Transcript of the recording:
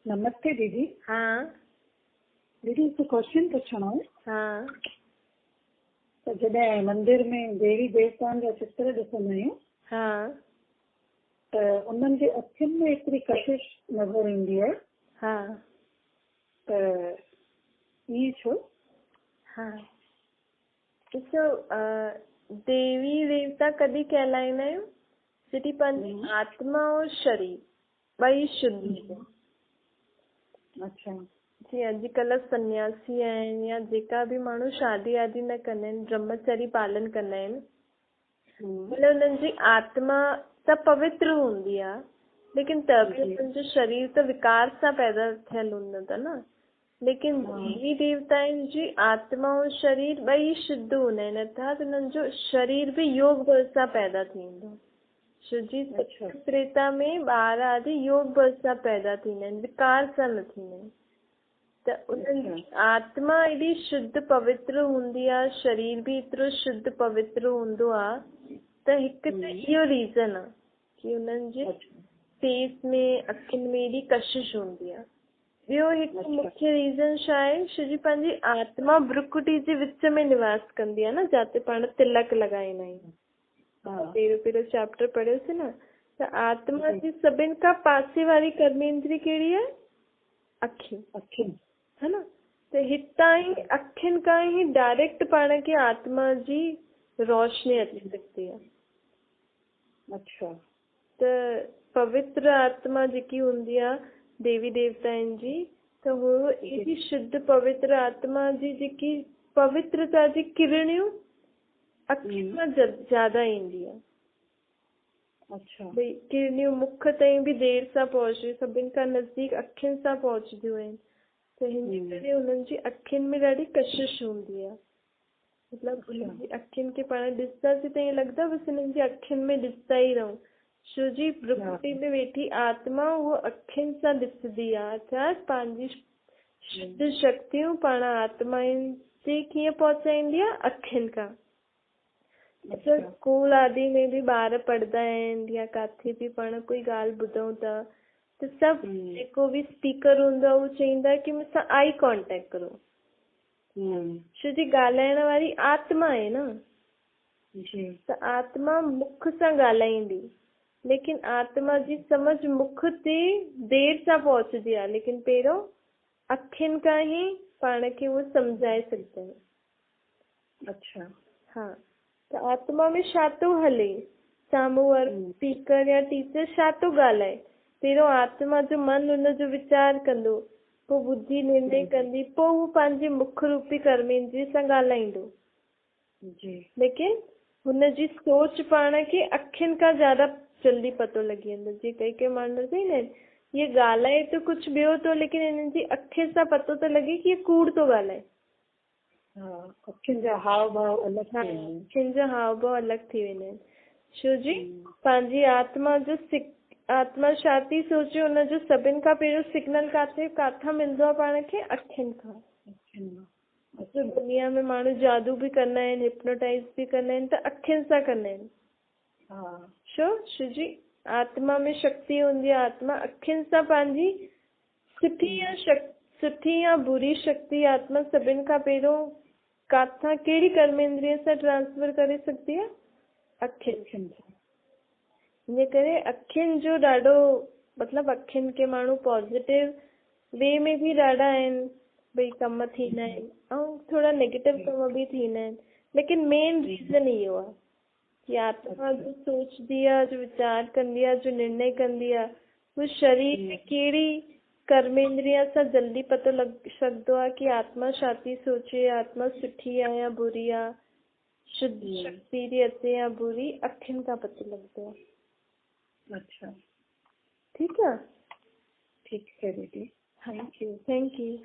नमस्ते दीदी। हाँ दीदी हिकु क्वेश्चन पुछणो हो। हाँ त जॾहिं मंदिर में देवी देवताउनि जा चित्र ॾिसंदा आहियूं हाँ त उन्हनि जे अखियुनि में हिकिड़ी कशिश नज़र ईंदी आहे। हाँ त ईअं छो? हाँ ॾिसो, देवी देवता कॾहिं कहलाईंदा आहियूं जॾहिं पंहिंजी आत्मा और शरीर ॿई शुद्ध हुजनि। अच्छा। जी अॼुकल्ह सन्यासी आहिनि या जेका बि माण्हू शादी वादी न कंदा आहिनि, ब्रह्मचर्य पालन कंदा आहिनि, मतिलबु उन्हनि जी आत्मा त पवित्र हूंदी आहे, लेकिन त बि उन्हनि जो शरीर त विकार सां पैदा थियल हूंदो था न। लेकिन देवी देवताउनि जी आत्मा और शरीर ॿई शुद्ध हूंदा आहिनि, अर्थात उन्हनि जो शरीर बि योग बल सां पैदा थींदो। जी त्रेता में ॿार आदि योग बल सां पैदा थींदा आहिनि, विकार सां न थींदा आहिनि। त उन्हनि जी आत्मा एॾी शुद्ध पवित्र हूंदी आहे, शरीर बि एतिरो शुद्ध पवित्र हूंदो आहे, त हिकु त इहो रीज़न आहे कि उन्हनि जे फेस में अखियुनि में एॾी कशिश हूंदी आहे। ॿियो हिकु मुख्य रीज़न छा आहे, छोजी पंहिंजी आत्मा भ्रुकुटी जे विच में निवास कंदी आहे न, जिते पाण तिलक लॻाईंदा आहियूं। पहिरियों चैप्टर पढ़ियोसीं न, त आत्मा जी सभिनि खां पासे वारी कर्मेंद्री कहिड़ी आहे? अखियूं, है न। त हितां ई अखियुनि खां ई डायरेक्ट पाण खे आत्मा जी रोशनी अची सघंदी आहे। अच्छा। त पवित्र आत्मा जेकी हूंदी आहे देवी देवताउनि जी, त हो एॾी शुद्ध पवित्र आत्मा जी जेकी पवित्रता जी किरणियूं अखियुनि मां ज्यादा ईंदी आहे। अच्छा। भई किरणियूं मुख ताईं बि देर सां पहुची, सभिनि खां नज़दीक अखियुनि सां पहुचदियूं आहिनि। त हिन करे उन्हनि जी अखियुनि में ॾाढी कशिश हूंदी आहे। मतिलबु उन्हनि जी अखियुनि खे पाण ॾिसंदासीं त ईअं लॻंदो बसि हिननि जी अखियुनि में ॾिसंदा ई रहूं। छो जी प्रकृति में वेठी आत्मा उहो अखियुनि सां ॾिसंदी आहे, अर्थात पंहिंजी शुद्ध शक्तियूं पाण आत्माउनि ते कीअं पहुचाईंदी आहे? अखियुनि खां। स्कूल आदि में भी ॿार पढ़ंदा आहिनि या काथे बि पाण कोई ॻाल्हि ॿुधूं था त सभु जेको बि स्पीकर हूंदो आहे उहो चईंदा आहे कि मूंसां आई कॉन्टेक्ट करो। छो जी ॻाल्हाइण वारी आत्मा आहे न। त आत्मा मुख सां ॻाल्हाईंदी, लेकिन आत्मा जी समझ मुख ते देर सां पहुचदी आहे, लेकिन पहिरियों अखियुनि खां ई पाण खे उहो सम्झाए सघंदा आहिनि। अच्छा। हाँ, त आत्मा में छा थो हले, साम्हूं वारो स्पीकर या टीचर छा थो ॻाल्हाए, पहिरियों आत्मा जो मन हुनजो वीचार कंदो, पोइ बुद्धि निर्णय कंदी, पोइ हू पंहिंजे मुख रूपी कर्मेंद्रिय सां ॻाल्हाईंदो। लेकिन हुनजी सोच पाण खे अखियुनि खां ज्यादा जल्दी पतो लॻी वेंदो। जीअं कई माण्हू चईंदा आहिनि ये ॻाल्हाए त कुझु ॿियो थो, लेकिन हिननि जी अखि सां पतो थो लॻे कि ये कूड़ थो ॻाल्हाए। अखियुनि जा हाव भाव अलॻि थी वेंदा आहिनि। छो जी पंहिंजी आत्मा जो आत्मा छा थी सोचे, हुनजो सभिनि खां पहिरियों सिग्नल काथां मिलंदो आहे पाण खे? अखियुनि खां। दुनिया में माण्हू जादू बि कंदा आहिनि, हिप्नोटाइज बि कंदा आहिनि, त अखियुनि सां कंदा आहिनि। छो जी आत्मा में शक्ति हूंदी आहे, आत्मा अखियुनि सां पंहिंजी सुठी या बुरी शक्ति आत्मा सभिनि खां पहिरियों काथां कहिड़ी कर्मेंद्रिय सां ट्रांसफर करे सघंदी आहे? अखियुनि सां। इन करे अखियुनि जो ॾाढो मतिलबु अखियुनि खे माण्हू पॉजिटिव वे में बि ॾाढा आहिनि, भई कम थींदा आहिनि, ऐं थोरा नेगेटिव कम बि थींदा आहिनि। लेकिन मेन रीज़न इहो आहे कि आत्मा जो सोचदी आहे, जो वीचार कंदी आहे, जो निर्णय कंदी आहे, उहो शरीर में कहिड़ी कर्मेंद्रिय सां जल्दी पतो लॻ सघंदो आहे कि आत्मा छा थी सोचे, आत्मा सुठी आहे या बुरी आहे, शुद्ध शक्ति थी अचे या बुरी, अखियुनि खां पतो लॻंदो आहे। अच्छा, ठीक है। ठीक है दीदी, थैंक यू।